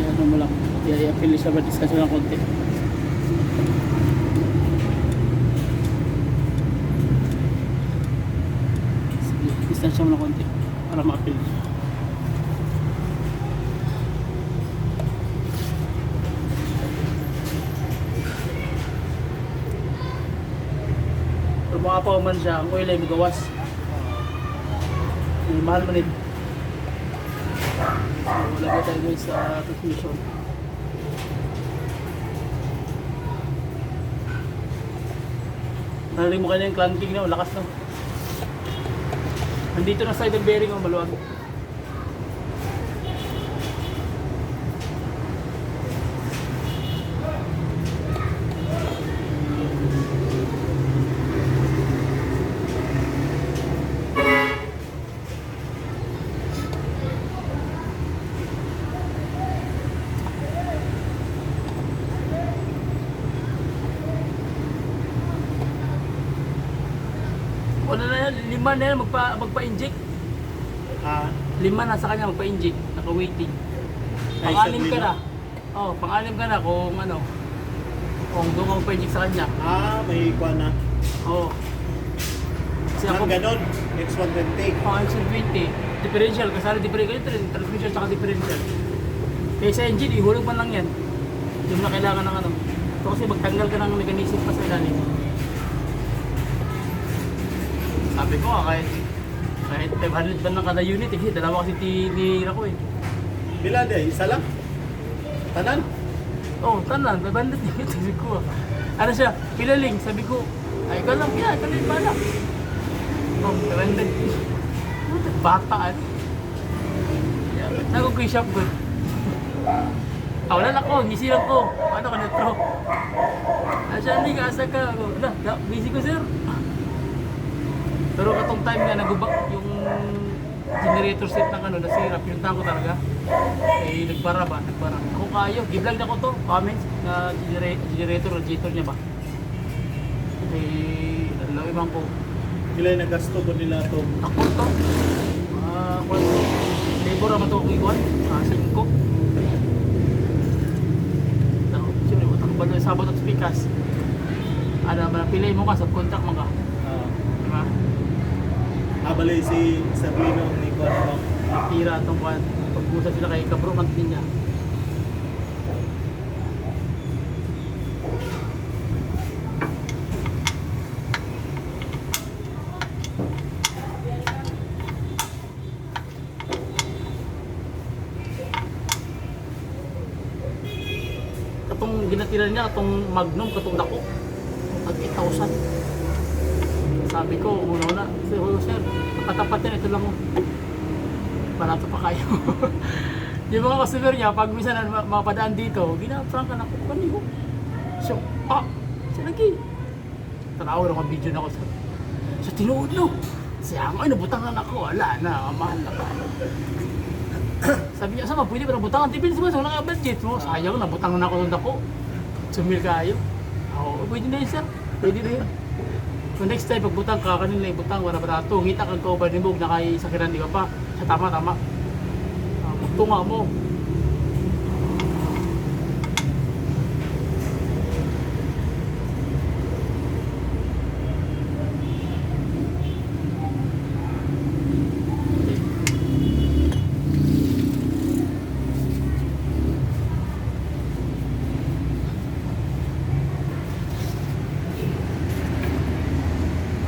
ano mo lang, i-appeal siya ba discussion ng konti. Sige, distansya mo ng konti para ma-appeal. Pero mga pa man siya, ang oil ay magawas. Mahal man ito. So, lagay tayo guys sa transmission. Narinig mo kanina yung clanking na, lakas na. Nandito na side ng bearing, maluwag. Ano na yan, 5 na yan, magpa-inject. Ah, 5 na sa kanya, magpa-inject, naka-waiting. Ay, Pang-anim sabi ka mo? na. Oh, pang-anim ka na kung ano, kung doon ka magpa-inject sa kanya. may ikuan na. Oh. Kasi ako, Nang ganon, X120. X120, differential, kasali differential, transmission tsaka differential. Kaya sa engine, ihulog man lang yan. Hindi mo na kailangan ng ano. Ito kasi magtanggal ka ng mechanism pa sa ilalim. Sabi ko kahit 500 ba lang kada unit eh, dalawa kasi tinira ko eh. Bila de, isa lang. Tanan. Oh, tanan, 500 unit sabi ko. Ano siya, pilaling, sabi ko, ay ikaw lang, ikaw lang pala. Oh, 500. Bataan. Nago ko yung shop good. Wala lang ko, ngisi lang ko. Ano ka netro? Asya, hindi ka, asa ka. Wala, busy ko sir. Pero katong time nga nagubak yung generator set ng ano, nasira, pinuntahan ko talaga. Eh, nagbara. Ako kayo, giblog na ko to, comments na radiator niya ba. Eh, nalawiman ko. Kila yung nagasto ko nila to. Ako to, labor naman to kung ikuan, 5. Siyempre, utang ba doon sabot at spikas. Ano ba, pilay mo ka, subcontract mo ka. Diba? Abali si Sabrino ni Kuan bang. Tira itong kuan. Pag-usap sila kay Kabro Mantinya. Katong ginatiran niya, katong Magnum, katong dako. At 8,000. Sabi ko, una, sir, nakatapat yan, ito lang mo. Barato pa kayo. Yung mga customer niya, pag minsan mapadaan dito, ginaprankan ako, kanino? So, siya lagi. Tanaw na akong video na ako sa tinuod no. Siya mo, ay nabutangan ako, wala na, mahal na ka. Sabi niya, sama, pwede ba nabutangan? Tipin naman, wala ka budget mo. Sayang, nabutangan ako doon ako. Sumil kayo. Pwede na yun sir, pwede na yun. So next time pagbutang ka, kanina ibutang, wala barato, ngita kang kauban ni Mog na kay sakiran, di ba pa? Sa tama. Magtunga mo.